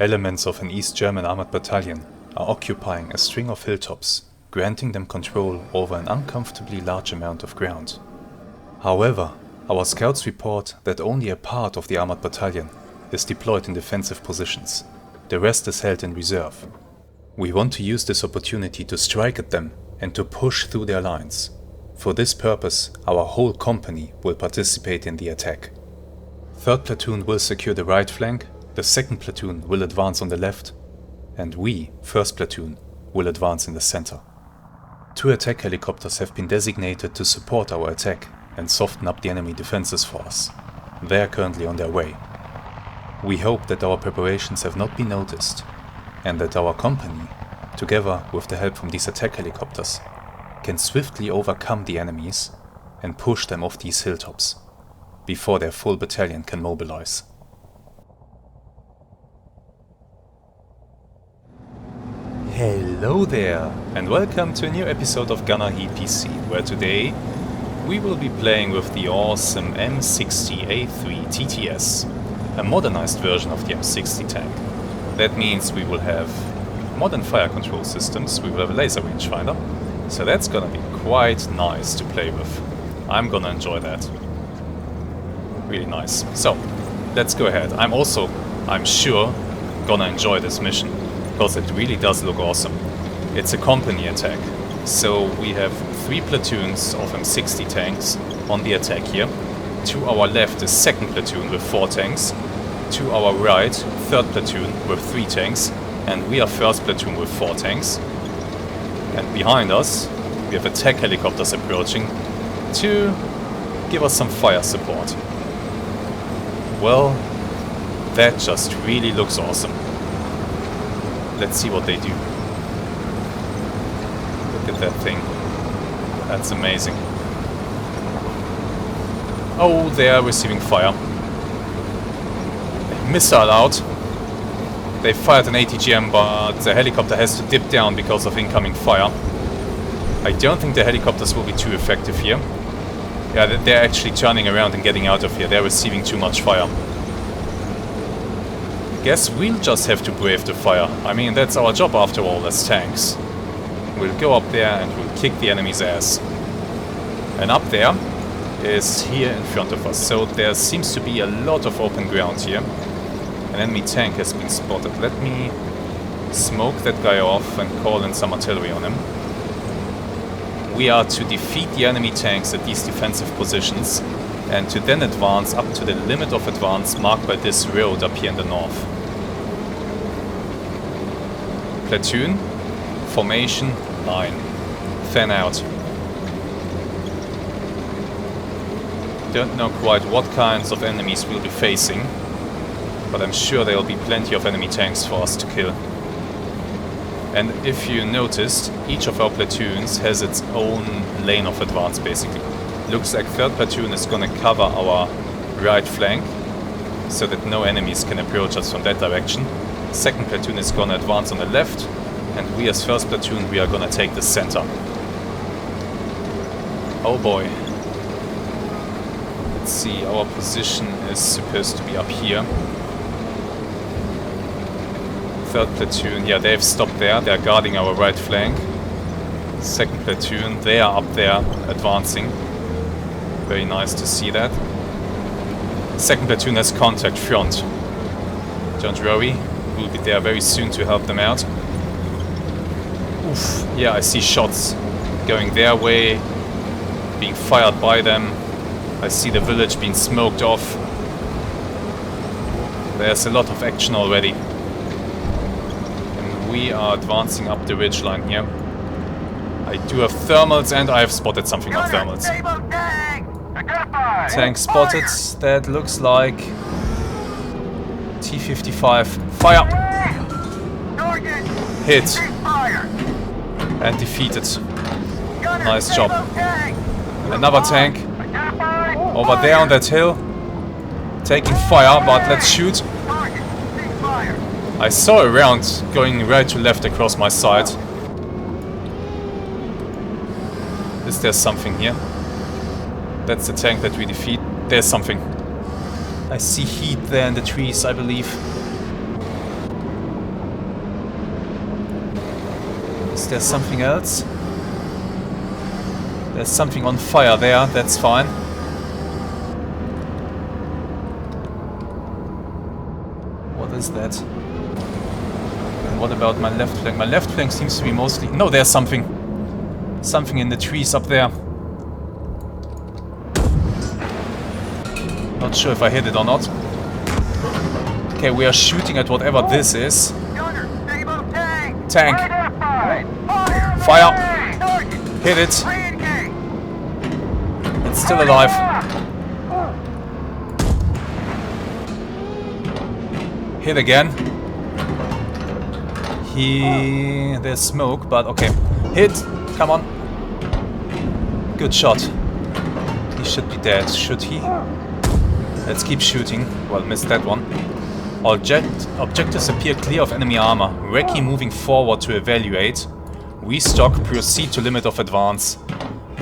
Elements of an East German armored battalion are occupying a string of hilltops, granting them control over an uncomfortably large amount of ground. However, our scouts report that only a part of the armored battalion is deployed in defensive positions. The rest is held in reserve. We want to use this opportunity to strike at them and to push through their lines. For this purpose, our whole company will participate in the attack. 3rd Platoon will secure the right flank, the 2nd Platoon will advance on the left, and we, 1st Platoon, will advance in the center. 2 attack helicopters have been designated to support our attack and soften up the enemy defenses for us. They are currently on their way. We hope that our preparations have not been noticed, and that our company, together with the help from these attack helicopters, can swiftly overcome the enemies and push them off these hilltops, before their full battalion can mobilize. Hello there, and welcome to a new episode of GHPC, where today we will be playing with the awesome M60A3 TTS, a modernized version of the M60 tank. That means we will have modern fire control systems, we will have a laser rangefinder, so that's gonna be quite nice to play with. I'm gonna enjoy that. Really nice. So, let's go ahead. I'm sure, gonna enjoy this mission, because it really does look awesome. It's a company attack, so we have 3 platoons of M60 tanks on the attack here. To our left is 2nd Platoon with 4 tanks. To our right, 3rd Platoon with 3 tanks. And we are 1st Platoon with 4 tanks. And behind us, we have attack helicopters approaching to give us some fire support. Well, that just really looks awesome. Let's see what they do. Look at that thing. That's amazing. Oh, they are receiving fire. Missile out. They fired an ATGM, but the helicopter has to dip down because of incoming fire. I don't think the helicopters will be too effective here. Yeah, they're actually turning around and getting out of here. They're receiving too much fire. Guess we'll just have to brave the fire. I mean, that's our job after all as tanks. We'll go up there and we'll kick the enemy's ass. And up there is here in front of us. So there seems to be a lot of open ground here. An enemy tank has been spotted. Let me smoke that guy off and call in some artillery on him. We are to defeat the enemy tanks at these defensive positions and to then advance up to the limit of advance marked by this road up here in the north. Platoon, formation, line. Fan out. Don't know quite what kinds of enemies we'll be facing, but I'm sure there will be plenty of enemy tanks for us to kill. And if you noticed, each of our platoons has its own lane of advance basically. Looks like 3rd Platoon is gonna cover our right flank, so that no enemies can approach us from that direction. 2nd Platoon is gonna advance on the left, and we as 1st Platoon, we are gonna take the center. Oh boy. Let's see, our position is supposed to be up here. 3rd Platoon, yeah, they've stopped there, they're guarding our right flank. 2nd Platoon, they are up there, advancing. Very nice to see that. 2nd Platoon has contact front. Don't worry, we'll be there very soon to help them out. Oof, yeah, I see shots going their way, being fired by them. I see the village being smoked off. There's a lot of action already. And we are advancing up the ridgeline here. I do have thermals and I have spotted something on thermals. Tank spotted. That looks like T-55. Fire! Hit. And defeated. Nice job. Another tank. Over there on that hill. Taking fire, but let's shoot. I saw a round going right to left across my side. Is there something here? That's the tank that we defeat. There's something. I see heat there in the trees, I believe. Is there something else? There's something on fire there, that's fine. What is that? And what about my left flank? My left flank seems to be mostly... No, there's something. Something in the trees up there. Not sure if I hit it or not. Okay, we are shooting at whatever this is. Tank. Fire. Hit it. It's still alive. Hit again. There's smoke, but okay. Hit. Come on. Good shot. He should be dead, should he? Let's keep shooting. Well, missed that one. Objectives appear clear of enemy armor. Recce moving forward to evaluate. Restock. Proceed to limit of advance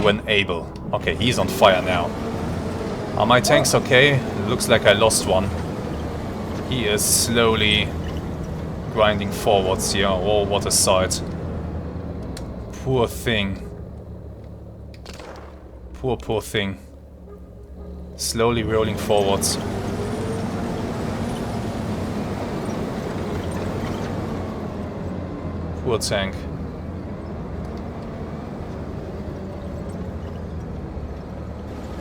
when able. Okay, he's on fire now. Are my tanks okay? Looks like I lost one. He is slowly grinding forwards here. Oh, what a sight. Poor thing. Poor thing. Slowly rolling forwards. Poor tank.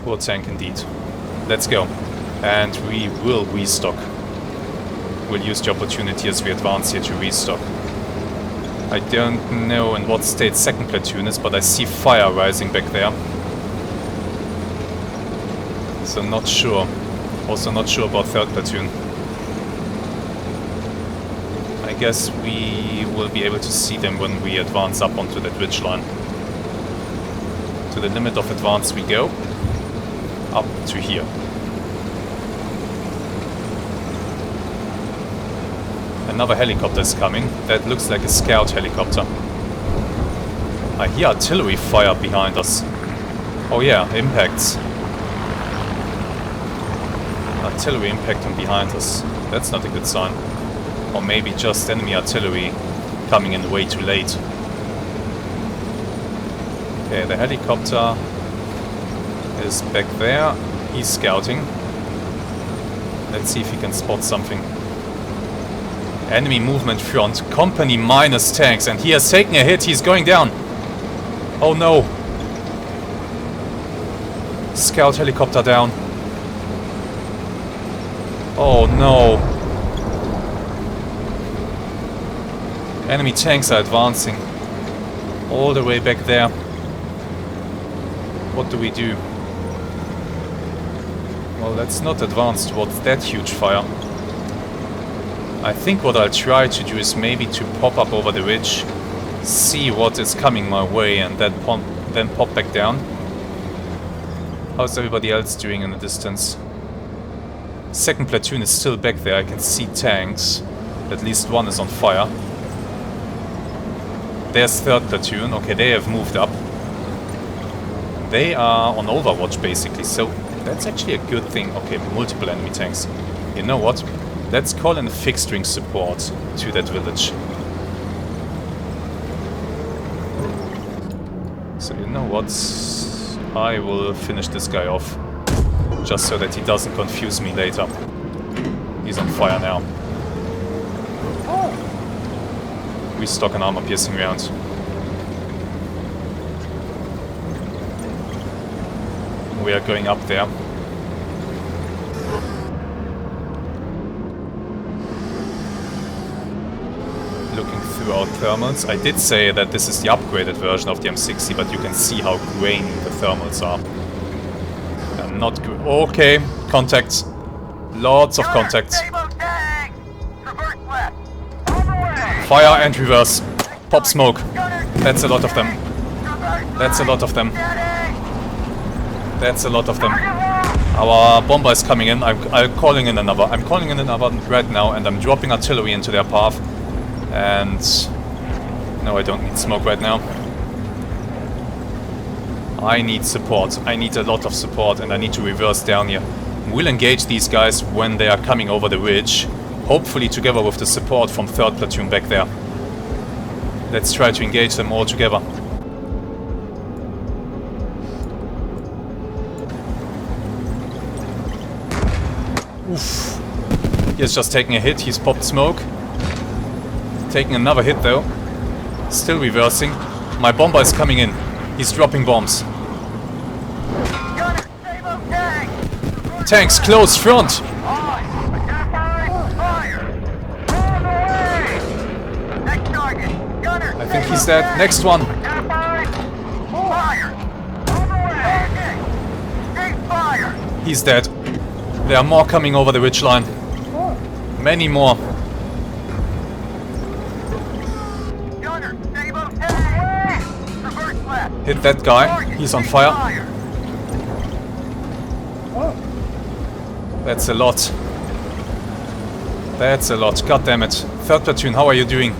Poor tank indeed. Let's go. And we will restock. We'll use the opportunity as we advance here to restock. I don't know in what state second platoon is, but I see fire rising back there. So not sure. Also not sure about third platoon. I guess we will be able to see them when we advance up onto that ridge line. To the limit of advance we go. Up to here. Another helicopter is coming. That looks like a scout helicopter. I hear artillery fire behind us. Oh yeah, impacts. Artillery impacting behind us. That's not a good sign. Or maybe just enemy artillery coming in way too late. Okay, the helicopter is back there. He's scouting. Let's see if he can spot something. Enemy movement front. Company minus tanks. And he has taken a hit. He's going down. Oh no. Scout helicopter down. Oh no. Enemy tanks are advancing. All the way back there. What do we do? Well, let's not advance towards that huge fire. I think what I'll try to do is maybe to pop up over the ridge, see what is coming my way, and then pop back down. How's everybody else doing in the distance? Second platoon is still back there. I can see tanks. At least one is on fire. There's third platoon. Okay, they have moved up. They are on overwatch basically, so that's actually a good thing. Okay, multiple enemy tanks. You know what? Let's call in fixed ring support to that village. So you know what? I will finish this guy off. Just so that he doesn't confuse me later. He's on fire now. Restock an armor-piercing round. We are going up there. Looking through our thermals. I did say that this is the upgraded version of the M60, but you can see how grainy the thermals are. Not good. Okay, contacts. Lots of contacts. Fire and reverse. Pop smoke. That's a lot of them. That's a lot of them. That's a lot of them. Our bomber is coming in. I'm calling in another. I'm calling in another right now, and I'm dropping artillery into their path. And no, I don't need smoke right now. I need support. I need a lot of support, and I need to reverse down here. We'll engage these guys when they are coming over the ridge, hopefully together with the support from 3rd platoon back there. Let's try to engage them all together. Oof. He has just taken a hit, he's popped smoke. Taking another hit though. Still reversing. My bomber is coming in. He's dropping bombs. Tanks close front! I think he's dead. Next one! He's dead. There are more coming over the ridgeline. Many more. Hit that guy. He's on fire. That's a lot. That's a lot. God damn it. 3rd platoon, how are you doing?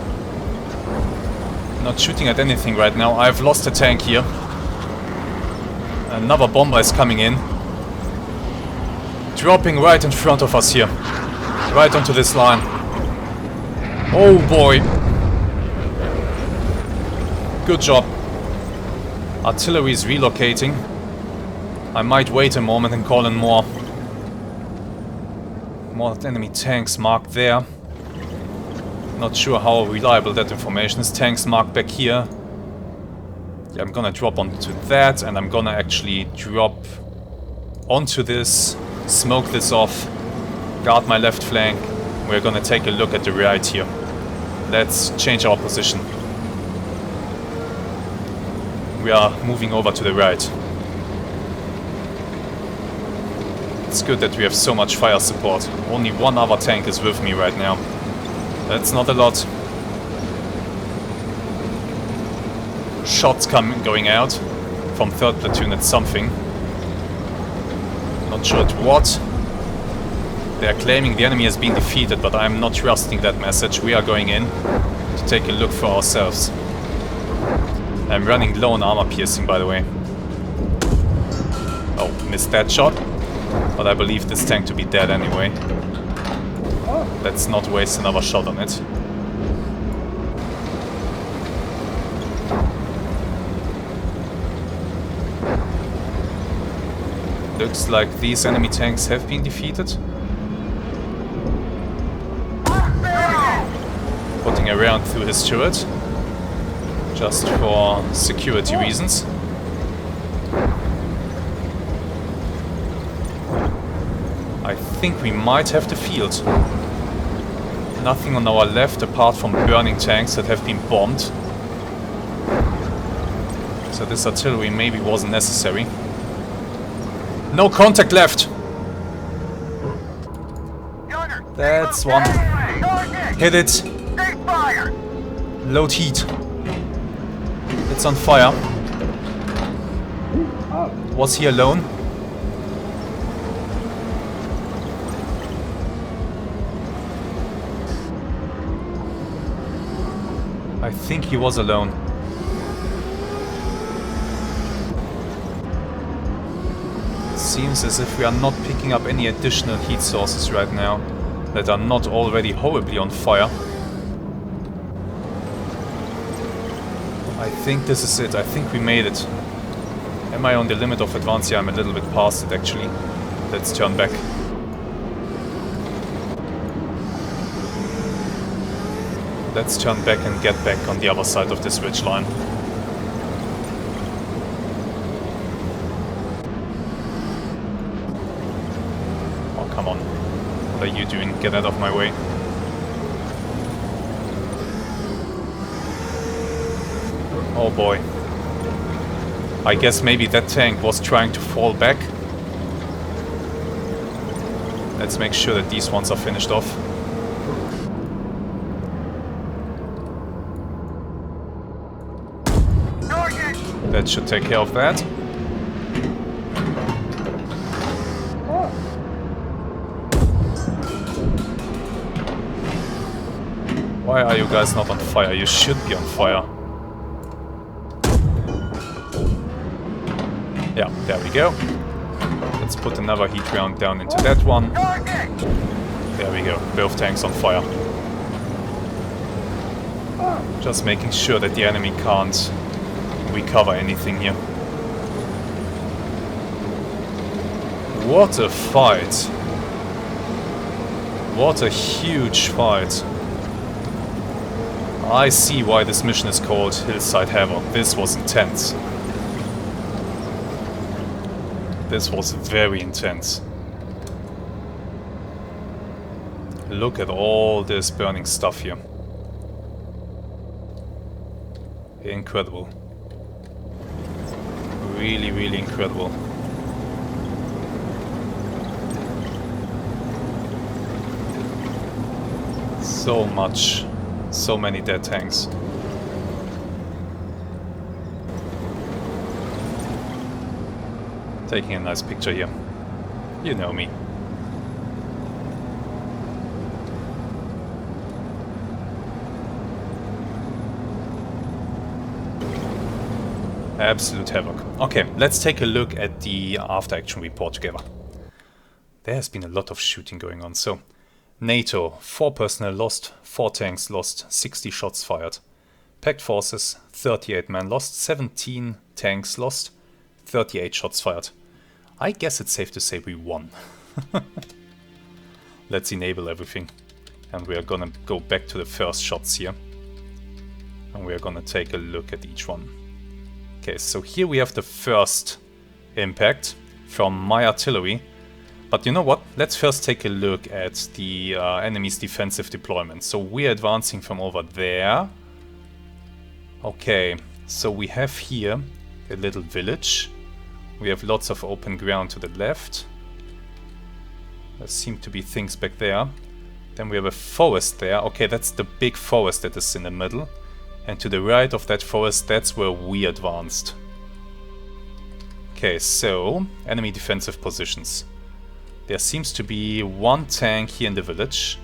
Not shooting at anything right now. I've lost a tank here. Another bomber is coming in. Dropping right in front of us here. Right onto this line. Oh boy. Good job. Artillery is relocating. I might wait a moment and call in more. More enemy tanks marked there. Not sure how reliable that information is. Tanks marked back here. Yeah, I'm gonna drop onto that, and I'm gonna actually drop onto this, smoke this off, guard my left flank. We're gonna take a look at the right here. Let's change our position. We are moving over to the right. It's good that we have so much fire support. Only one other tank is with me right now. That's not a lot. Shots going out from 3rd platoon at something. Not sure at what. They are claiming the enemy has been defeated, but I'm not trusting that message. We are going in to take a look for ourselves. I'm running low on armor piercing, by the way. Oh, missed that shot. But I believe this tank to be dead anyway. Let's not waste another shot on it. Looks like these enemy tanks have been defeated. Putting a round through his turret. Just for security reasons. I think we might have the field. Nothing on our left apart from burning tanks that have been bombed. So this artillery maybe wasn't necessary. No contact left! That's one. Hit it! Load heat. It's on fire. Was he alone? I think he was alone. It seems as if we are not picking up any additional heat sources right now that are not already horribly on fire. I think this is it. I think we made it. Am I on the limit of advance? Yeah, I'm a little bit past it actually. Let's turn back. Let's turn back and get back on the other side of this ridge line. Oh, come on. What are you doing? Get out of my way. Oh boy. I guess maybe that tank was trying to fall back. Let's make sure that these ones are finished off. That should take care of that. Why are you guys not on fire? You should be on fire. Yeah, there we go. Let's put another heat round down into that one. There we go. Both tanks on fire. Just making sure that the enemy can't recover anything here. What a fight! What a huge fight! I see why this mission is called HILLSIDE HAVOC. This was intense. This was very intense. Look at all this burning stuff here. Incredible. Really, really incredible. So much. So many dead tanks. Taking a nice picture here. You know me. Absolute havoc. Okay, let's take a look at the after-action report together. There has been a lot of shooting going on. So, NATO, 4 personnel lost, 4 tanks lost, 60 shots fired. Pact forces, 38 men lost, 17 tanks lost, 38 shots fired. I guess it's safe to say we won. Let's enable everything. And we are gonna go back to the first shots here. And we are gonna take a look at each one. Okay, so here we have the first impact from my artillery. But you know what? Let's first take a look at the enemy's defensive deployment. So we're advancing from over there. Okay, so we have here a little village. We have lots of open ground to the left. There seem to be things back there. Then we have a forest there. Okay, that's the big forest that is in the middle. And to the right of that forest, that's where we advanced. Okay, so enemy defensive positions. There seems to be 1 tank here in the village.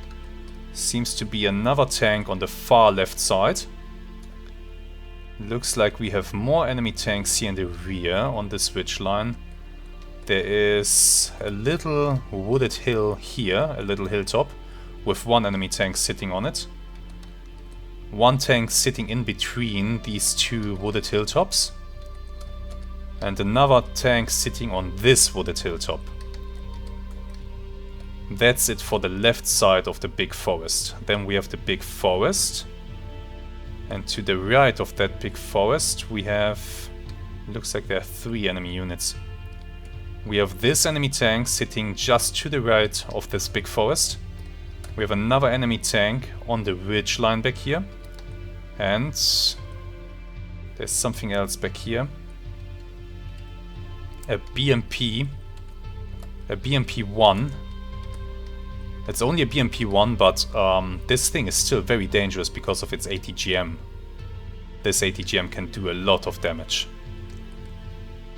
Seems to be another tank on the far left side. Looks like we have more enemy tanks here in the rear on this ridge line. There is a little wooded hill here, a little hilltop, with 1 enemy tank sitting on it. 1 tank sitting in between these 2 wooded hilltops. And another tank sitting on this wooded hilltop. That's it for the left side of the big forest. Then we have the big forest. And to the right of that big forest we have... looks like there are 3 enemy units. We have this enemy tank sitting just to the right of this big forest. We have another enemy tank on the ridge line back here. And there's something else back here. A BMP. A BMP-1. It's only a BMP-1, but this thing is still very dangerous because of its ATGM. This ATGM can do a lot of damage.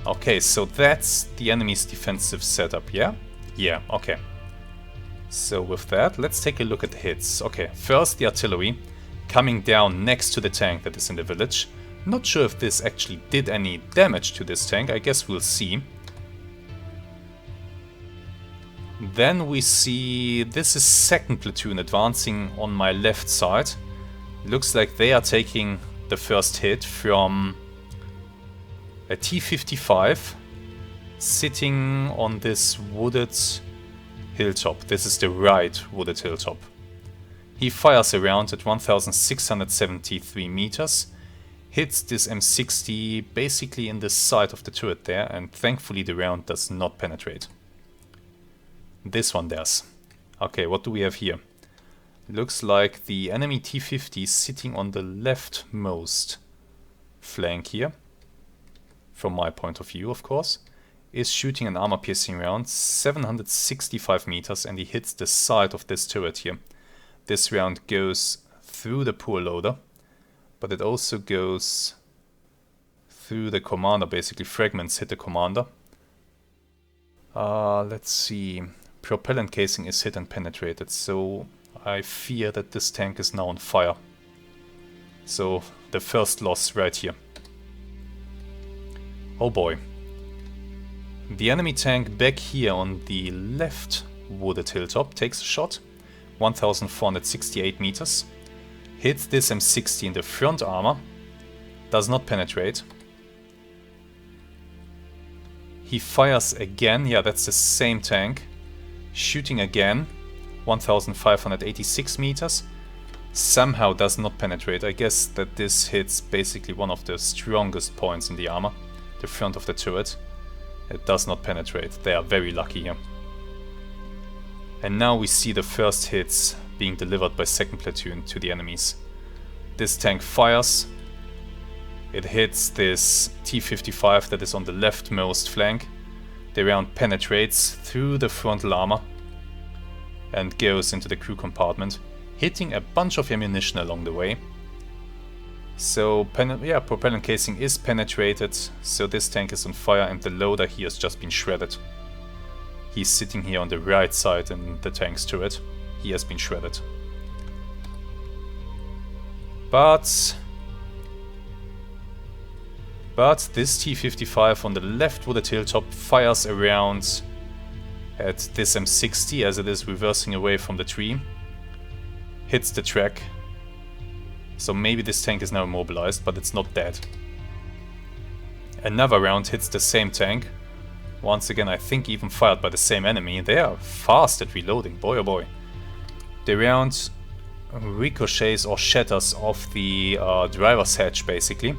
Okay, so that's the enemy's defensive setup, yeah? Yeah, okay. So with that, let's take a look at the hits. Okay, first the artillery coming down next to the tank that is in the village. Not sure if this actually did any damage to this tank, I guess we'll see. Then we see this is 2nd platoon advancing on my left side. Looks like they are taking the first hit from a T-55 sitting on this wooded hilltop. This is the right wooded hilltop. He fires around at 1673 meters, hits this M60 basically in the side of the turret there, and thankfully the round does not penetrate. This one does. Okay, what do we have here? Looks like the enemy T-50 sitting on the leftmost flank here, from my point of view of course, is shooting an armor-piercing round 765 meters, and he hits the side of this turret here. This round goes through the poor loader, but it also goes through the commander, basically fragments hit the commander. Let's see, propellant casing is hit and penetrated, so I fear that this tank is now on fire. So the first loss right here. Oh boy. The enemy tank back here on the left wooded hilltop takes a shot, 1468 meters, hits this M60 in the front armor, does not penetrate. He fires again, yeah, that's the same tank. Shooting again, 1586 meters. Somehow does not penetrate. I guess that this hits basically one of the strongest points in the armor, the front of the turret. It does not penetrate. They are very lucky here. And now we see the first hits being delivered by 2nd Platoon to the enemies. This tank fires. It hits this T-55 that is on the leftmost flank. The round penetrates through the frontal armor and goes into the crew compartment, hitting a bunch of ammunition along the way. So, yeah, propellant casing is penetrated, so this tank is on fire and the loader here has just been shredded. He's sitting here on the right side in the tank's turret. He has been shredded. But this T-55 on the left wooded hilltop fires around at this M60 as it is reversing away from the tree. Hits the track. So maybe this tank is now immobilized, but it's not dead. Another round hits the same tank. Once again, I think even fired by the same enemy. They are fast at reloading, boy oh boy. The round ricochets or shatters off the driver's hatch basically.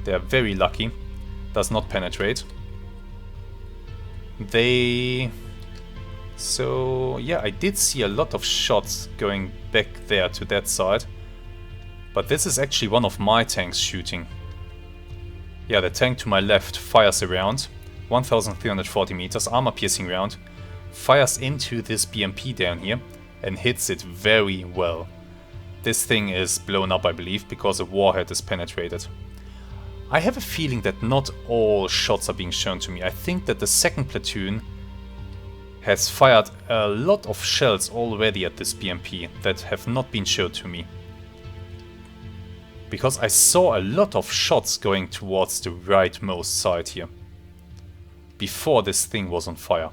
They are very lucky. Does not penetrate. So yeah, I did see a lot of shots going back there to that side. But this is actually one of my tanks shooting. Yeah, the tank to my left fires around. 1340 meters, armor piercing round. Fires into this BMP down here and hits it very well. This thing is blown up, I believe, because a warhead is penetrated. I have a feeling that not all shots are being shown to me. I think that the 2nd Platoon has fired a lot of shells already at this BMP that have not been shown to me. Because I saw a lot of shots going towards the rightmost side here. Before this thing was on fire.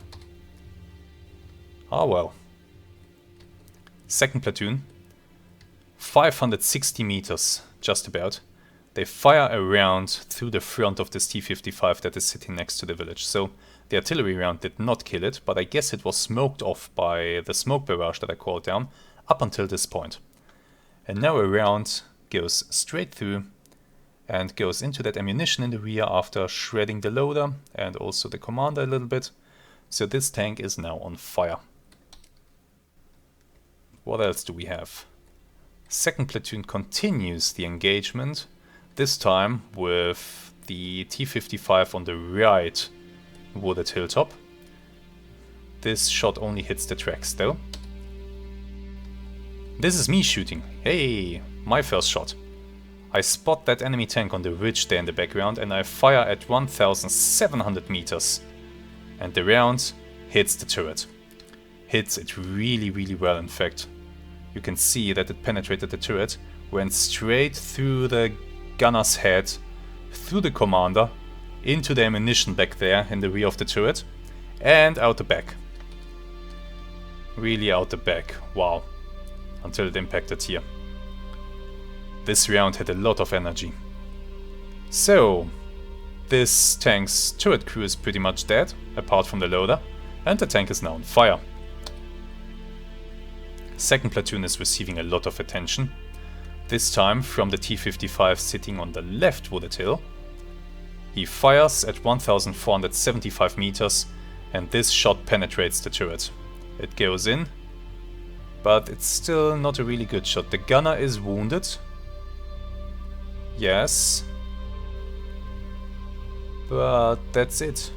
Ah well. 2nd Platoon. 560 meters, just about. They fire around through the front of this T-55 that is sitting next to the village. So the artillery round did not kill it, but I guess it was smoked off by the smoke barrage that I called down up until this point. And now a round goes straight through and goes into that ammunition in the rear after shredding the loader and also the commander a little bit. So this tank is now on fire. What else do we have? 2nd Platoon continues the engagement. This time with the T-55 on the right wooded hilltop. This shot only hits the tracks though. This is me shooting. Hey, my first shot. I spot that enemy tank on the ridge there in the background and I fire at 1700 meters. And the round hits the turret. Hits it really well in fact. You can see that it penetrated the turret, went straight through the gunner's head, through the commander, into the ammunition back there in the rear of the turret, and out the back. Really out the back, wow. Until it impacted here. This round had a lot of energy. So, this tank's turret crew is pretty much dead, apart from the loader, and the tank is now on fire. 2nd Platoon is receiving a lot of attention. This time from the T-55 sitting on the left wooded hill. He fires at 1475 meters and this shot penetrates the turret. It goes in, but it's still not a really good shot. The gunner is wounded. Yes. But that's it.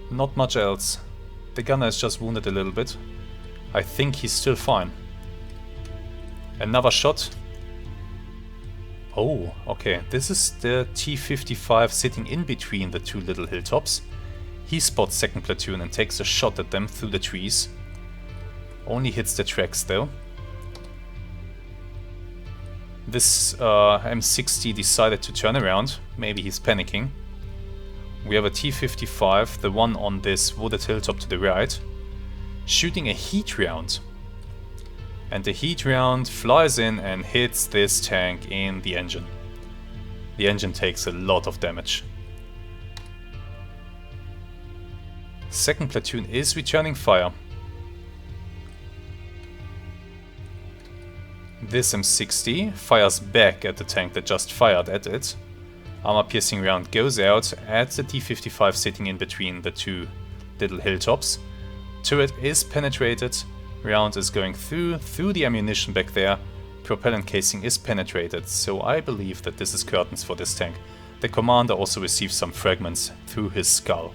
Not much else. The gunner is just wounded a little bit. I think he's still fine. Another shot. Oh, okay. This is the T-55 sitting in between the two little hilltops. He spots 2nd Platoon and takes a shot at them through the trees. Only hits the tracks though. This M60 decided to turn around. Maybe he's panicking. We have a T-55, the one on this wooded hilltop to the right, shooting a heat round. And the heat round flies in and hits this tank in the engine. The engine takes a lot of damage. Second platoon is returning fire. This M60 fires back at the tank that just fired at it. Armor piercing round goes out at the T-55 sitting in between the two little hilltops. Turret is penetrated. Round is going through the ammunition back there. Propellant casing is penetrated, so I believe that this is curtains for this tank. The commander also receives some fragments through his skull.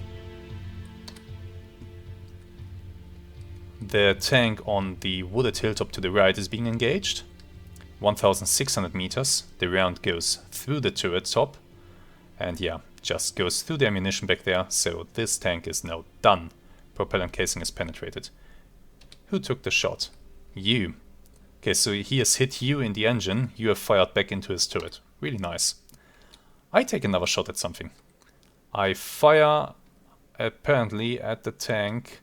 The tank on the wooded hilltop to the right is being engaged. 1600 meters. The round goes through the turret top. And yeah, just goes through the ammunition back there, so this tank is now done. Propellant casing is penetrated. Who took the shot? You. Okay, so he has hit you in the engine, you have fired back into his turret. Really nice. I take another shot at something. I fire apparently at the tank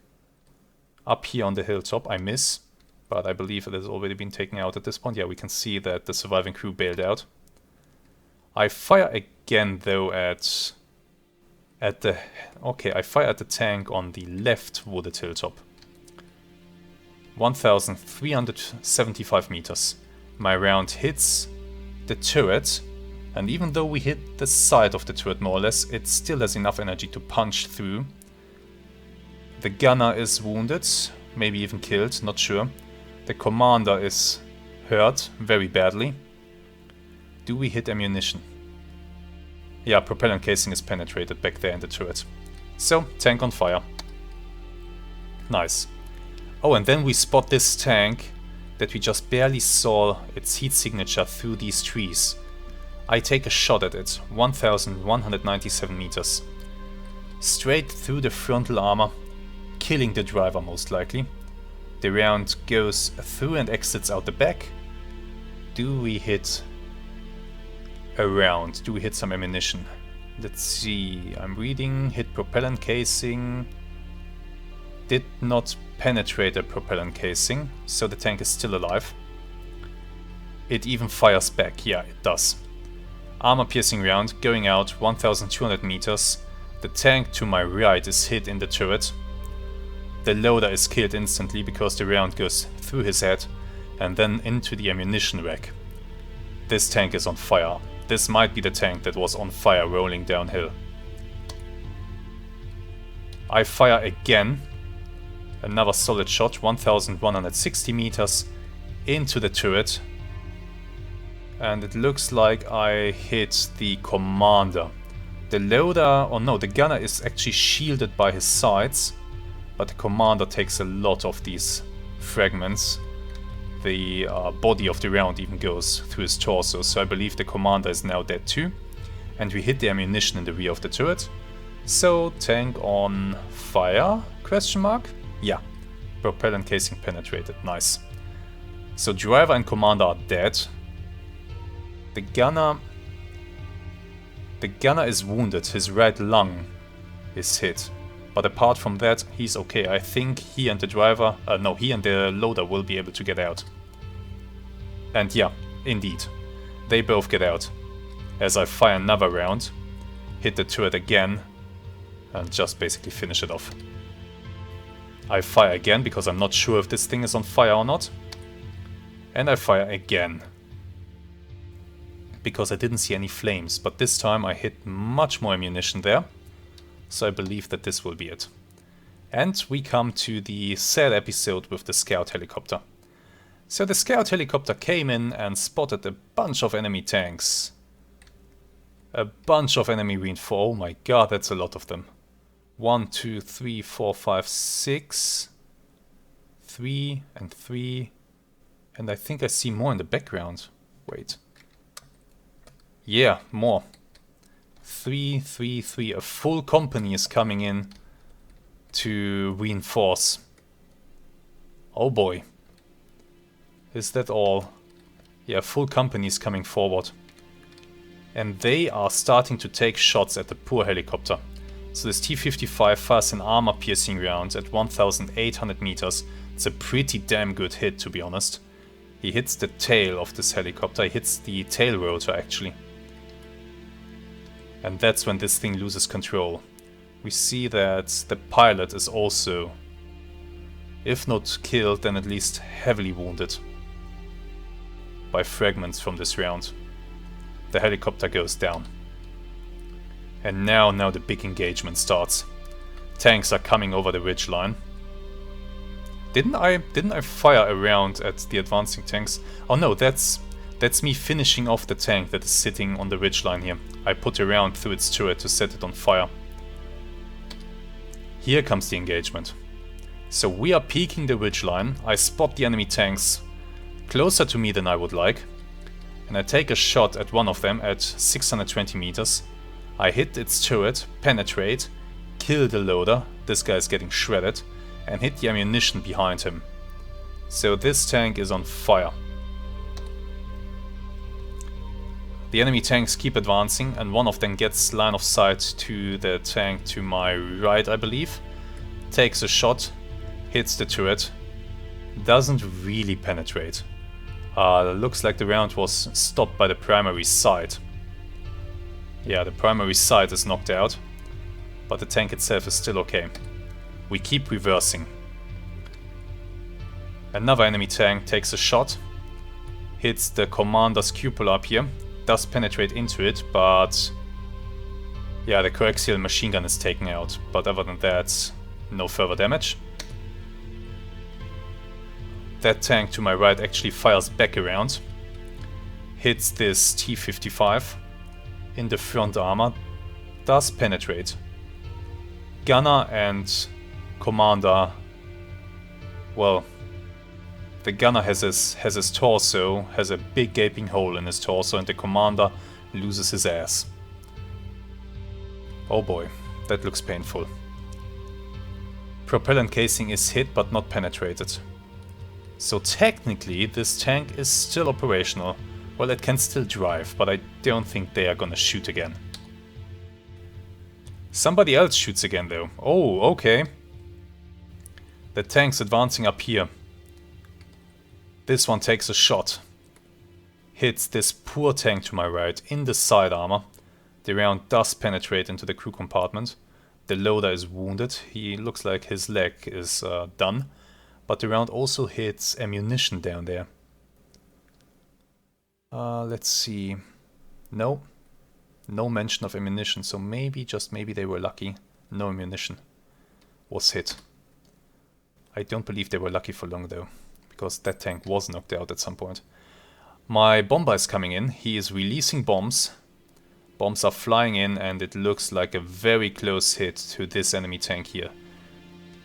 up here on the hilltop. I miss, but I believe it has already been taken out at this point. Yeah, we can see that the surviving crew bailed out. I fire again though at the... Okay, I fire at the tank on the left wooded hilltop. 1375 meters. My round hits the turret, and even though we hit the side of the turret more or less, it still has enough energy to punch through. The gunner is wounded, maybe even killed, not sure. The commander is hurt very badly. Do we hit ammunition? Yeah, propellant casing is penetrated back there in the turret. So, tank on fire. Nice. Oh, and then we spot this tank that we just barely saw its heat signature through these trees. I take a shot at it, 1197 meters. Straight through the frontal armor, killing the driver most likely. The round goes through and exits out the back. Do we hit a round? Do we hit some ammunition? Let's see, I'm reading, hit propellant casing. Did not penetrate a propellant casing, so the tank is still alive. It even fires back, yeah, it does. Armor piercing round going out 1200 meters. The tank to my right is hit in the turret. The loader is killed instantly because the round goes through his head and then into the ammunition rack. This tank is on fire. This might be the tank that was on fire rolling downhill. I fire again. Another solid shot, 1160 meters into the turret. And it looks like I hit the commander. The loader, or no, the gunner is actually shielded by his sides, but the commander takes a lot of these fragments. The body of the round even goes through his torso, so I believe the commander is now dead too. And we hit the ammunition in the rear of the turret. So, tank on fire? Question mark? Yeah. Propellant casing penetrated. Nice. So, driver and commander are dead. The gunner is wounded. His right lung is hit. But apart from that, he's okay. I think he and the driver... he and the loader will be able to get out. And yeah, indeed. They both get out. As I fire another round, hit the turret again, and just basically finish it off. I fire again, because I'm not sure if this thing is on fire or not. And I fire again. Because I didn't see any flames, but this time I hit much more ammunition there. So I believe that this will be it. And we come to the sad episode with the scout helicopter. So the scout helicopter came in and spotted a bunch of enemy tanks. A bunch of enemy reinforcements. Oh my god, that's a lot of them. 1, 2, 3, 4, 5, 6. 3 and 3. And I think I see more in the background. Wait. Yeah, more. 3, 3, 3. A full company is coming in to reinforce. Oh boy. Is that all? Yeah, full company is coming forward. And they are starting to take shots at the poor helicopter. So this T-55 fires an armor-piercing round at 1,800 meters. It's a pretty damn good hit, to be honest. He hits the tail of this helicopter, he hits the tail rotor actually. And that's when this thing loses control. We see that the pilot is also, if not killed, then at least heavily wounded by fragments from this round. The helicopter goes down. And now the big engagement starts. Tanks are coming over the ridgeline. Didn't I fire a round at the advancing tanks? Oh no, that's me finishing off the tank that is sitting on the ridgeline here. I put a round through its turret to set it on fire. Here comes the engagement. So we are peeking the ridgeline. I spot the enemy tanks closer to me than I would like. And I take a shot at one of them at 620 meters. I hit its turret, penetrate, kill the loader. This guy is getting shredded. And hit the ammunition behind him. So this tank is on fire. The enemy tanks keep advancing and one of them gets line of sight to the tank to my right, I believe. Takes a shot, hits the turret, doesn't really penetrate. Looks like the round was stopped by the primary sight. Yeah, the primary sight is knocked out, but the tank itself is still okay. We keep reversing. Another enemy tank takes a shot, hits the commander's cupola up here, does penetrate into it, but yeah, the coaxial machine gun is taken out, but other than that, no further damage. That tank to my right actually fires back around, hits this T-55 in the front armor, does penetrate. Gunner and commander, well, the gunner has his torso, has a big gaping hole in his torso, and the commander loses his ass. Oh boy, that looks painful. Propellant casing is hit but not penetrated. So technically this tank is still operational. Well, it can still drive, but I don't think they are gonna shoot again. Somebody else shoots again though. Oh, okay. The tank's advancing up here. This one takes a shot. Hits this poor tank to my right in the side armor. The round does penetrate into the crew compartment. The loader is wounded. He looks like his leg is done. But the round also hits ammunition down there. Let's see. No. No mention of ammunition, so maybe, just maybe they were lucky. No ammunition was hit. I don't believe they were lucky for long though, because that tank was knocked out at some point. My bomber is coming in, he is releasing bombs. Bombs are flying in and it looks like a very close hit to this enemy tank here.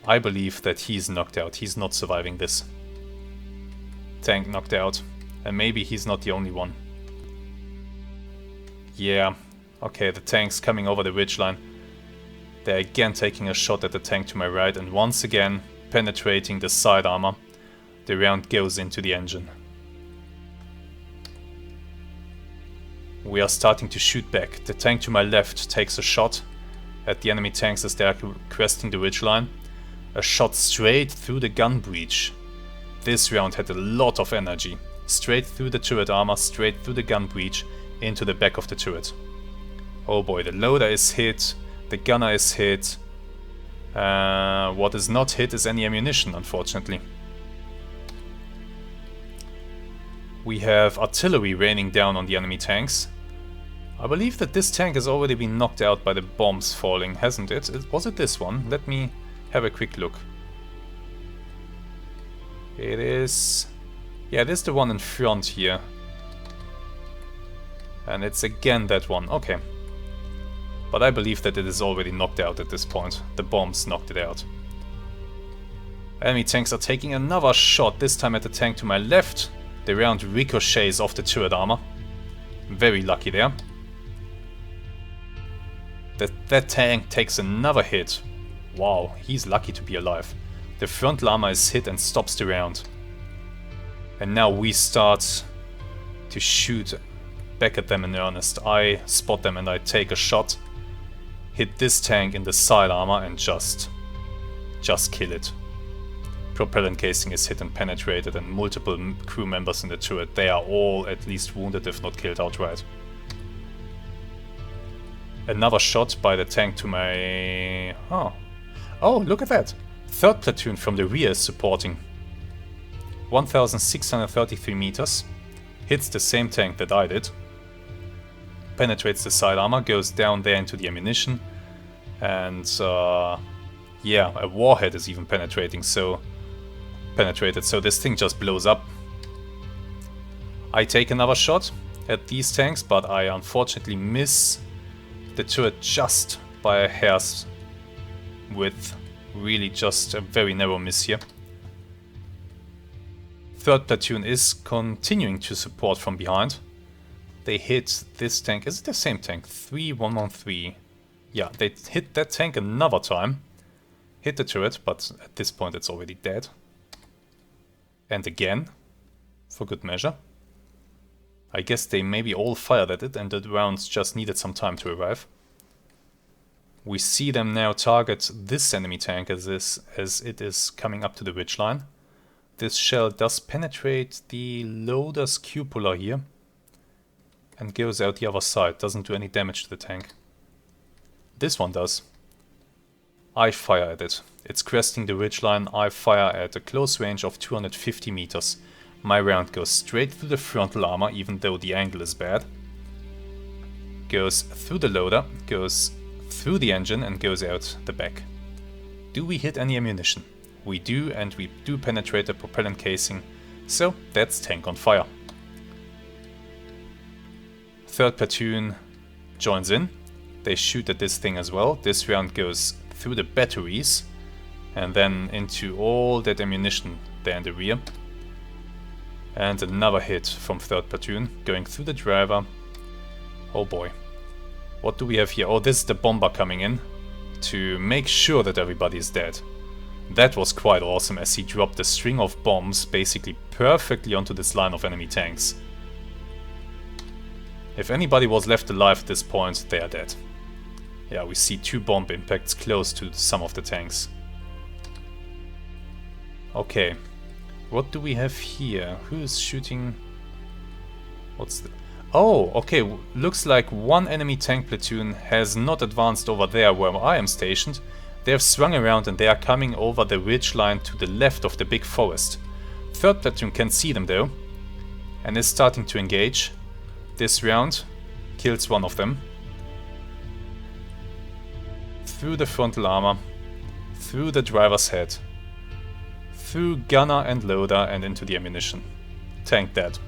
I believe that he's knocked out, he's not surviving this. Tank knocked out, and maybe he's not the only one. Yeah, okay, the tank's coming over the ridgeline. They're again taking a shot at the tank to my right and once again penetrating the side armor. The round goes into the engine. We are starting to shoot back. The tank to my left takes a shot at the enemy tanks as they are cresting the ridgeline. A shot straight through the gun breech. This round had a lot of energy. Straight through the turret armor, straight through the gun breech, into the back of the turret. Oh boy, the loader is hit, the gunner is hit. What is not hit is any ammunition, unfortunately. We have artillery raining down on the enemy tanks. I believe that this tank has already been knocked out by the bombs falling, hasn't it? Was it this one? Let me have a quick look. It is... yeah, it is the one in front here. And it's again that one. Okay. But I believe that it is already knocked out at this point. The bombs knocked it out. Enemy tanks are taking another shot, this time at the tank to my left. The round ricochets off the turret armor. Very lucky there. That tank takes another hit. Wow, he's lucky to be alive. The front llama is hit and stops the round. And now we start to shoot back at them in earnest. I spot them and I take a shot. Hit this tank in the side armor and just kill it. propellant casing is hit and penetrated, and multiple crew members in the turret, they are all at least wounded if not killed outright. Another shot by the tank to my... Oh, look at that! 3rd platoon from the rear is supporting. 1633 meters. Hits the same tank that I did. Penetrates the side armor, goes down there into the ammunition. And yeah, a warhead is even penetrated, so this thing just blows up. I take another shot at these tanks, but I unfortunately miss the turret just by a hair's width. Really just a very narrow miss here. 3rd platoon is continuing to support from behind. They hit this tank. Is it the same tank? 3113. Yeah, they hit that tank another time. Hit the turret, but at this point it's already dead. And again, for good measure. I guess they maybe all fired at it and the rounds just needed some time to arrive. We see them now target this enemy tank as it is coming up to the ridgeline. This shell does penetrate the loader's cupola here and goes out the other side. Doesn't do any damage to the tank. This one does. I fire at it. It's cresting the ridgeline. I fire at a close range of 250 meters. My round goes straight through the frontal armor, even though the angle is bad. Goes through the loader, goes through the engine and goes out the back. Do we hit any ammunition? We do, and we do penetrate the propellant casing, so that's tank on fire. 3rd platoon joins in. They shoot at this thing as well. This round goes through the batteries and then into all that ammunition there in the rear. And another hit from 3rd platoon going through the driver. Oh boy. What do we have here? Oh, this is the bomber coming in to make sure that everybody is dead. That was quite awesome as he dropped a string of bombs basically perfectly onto this line of enemy tanks. If anybody was left alive at this point, they are dead. Yeah, we see 2 bomb impacts close to some of the tanks. Okay, what do we have here? Who's shooting? What's the... Oh, okay, looks like one enemy tank platoon has not advanced over there where I am stationed. They have swung around and they are coming over the ridgeline to the left of the big forest. 3rd platoon can see them though, and is starting to engage. This round kills one of them. Through the frontal armor, through the driver's head, through gunner and loader and into the ammunition. Tank dead.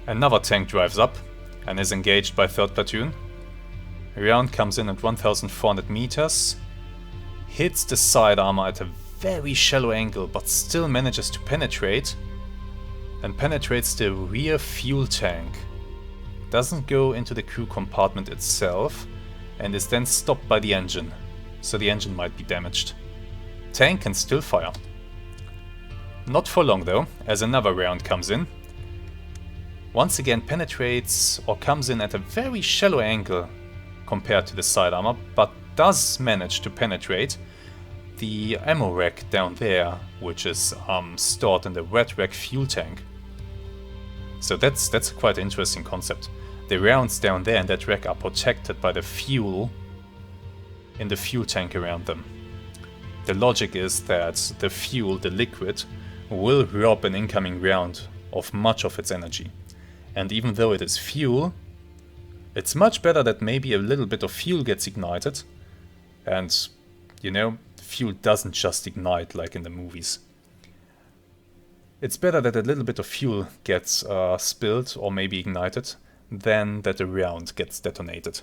Another tank drives up and is engaged by 3rd platoon. A round comes in at 1400 meters, hits the side armor at a very shallow angle but still manages to penetrate, and penetrates the rear fuel tank. Doesn't go into the crew compartment itself and is then stopped by the engine, so the engine might be damaged. Tank can still fire. Not for long though, as another round comes in. Once again penetrates or comes in at a very shallow angle compared to the side armor, but does manage to penetrate the ammo rack down there, which is stored in the red rack fuel tank. So that's a quite interesting concept. The rounds down there in that rack are protected by the fuel in the fuel tank around them. The logic is that the fuel, the liquid, will rob an incoming round of much of its energy. And even though it is fuel, it's much better that maybe a little bit of fuel gets ignited. And, you know, fuel doesn't just ignite like in the movies. It's better that a little bit of fuel gets spilled or maybe ignited than that a round gets detonated.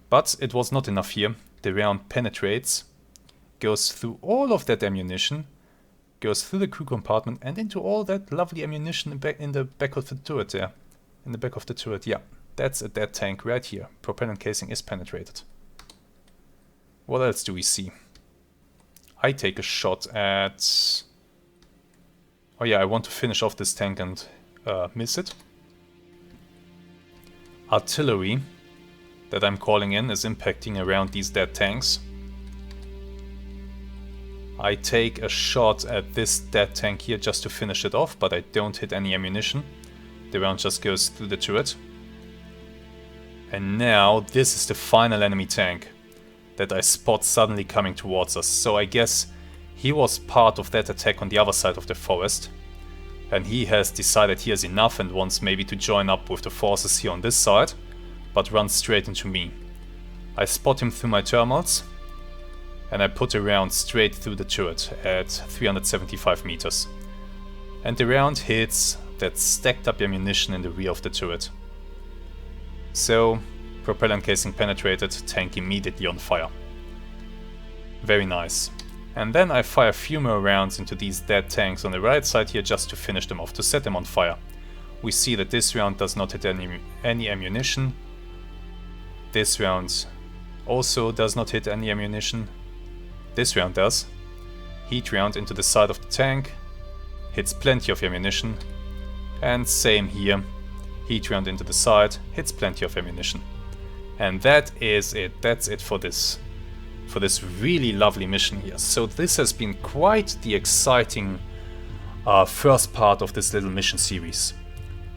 But it was not enough here. The round penetrates, goes through all of that ammunition, goes through the crew compartment and into all that lovely ammunition in the back of the turret there. In the back of the turret, yeah. That's a dead tank right here. Propellant casing is penetrated. What else do we see? I take a shot at... Oh yeah, I want to finish off this tank and miss it. Artillery that I'm calling in is impacting around these dead tanks. I take a shot at this dead tank here just to finish it off, but I don't hit any ammunition. The round just goes through the turret. And now this is the final enemy tank that I spot suddenly coming towards us. So I guess he was part of that attack on the other side of the forest. And he has decided he has enough and wants maybe to join up with the forces here on this side, but runs straight into me. I spot him through my thermals, and I put a round straight through the turret at 375 meters. And the round hits that stacked up ammunition in the rear of the turret. So, propellant casing penetrated, tank immediately on fire. Very nice. And then I fire a few more rounds into these dead tanks on the right side here just to finish them off, to set them on fire. We see that this round does not hit any ammunition. This round also does not hit any ammunition. This round does. Heat round into the side of the tank. Hits plenty of ammunition. And same here. Heat round into the side. Hits plenty of ammunition. And that is it. That's it for this really lovely mission here. So this has been quite the exciting first part of this little mission series.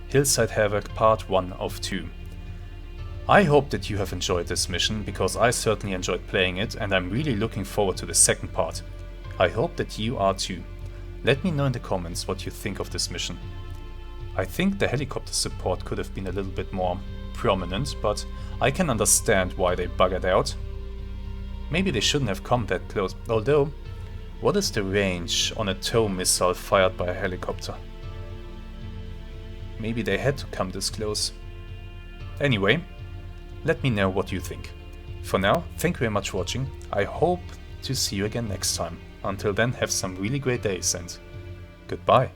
Hillside Havoc Part 1 of 2. I hope that you have enjoyed this mission, because I certainly enjoyed playing it, and I'm really looking forward to the second part. I hope that you are too. Let me know in the comments what you think of this mission. I think the helicopter support could have been a little bit more prominent, but I can understand why they buggered out. Maybe they shouldn't have come that close, although, what is the range on a tow missile fired by a helicopter? Maybe they had to come this close. Anyway, let me know what you think. For now, thank you very much for watching. I hope to see you again next time. Until then, have some really great days and goodbye.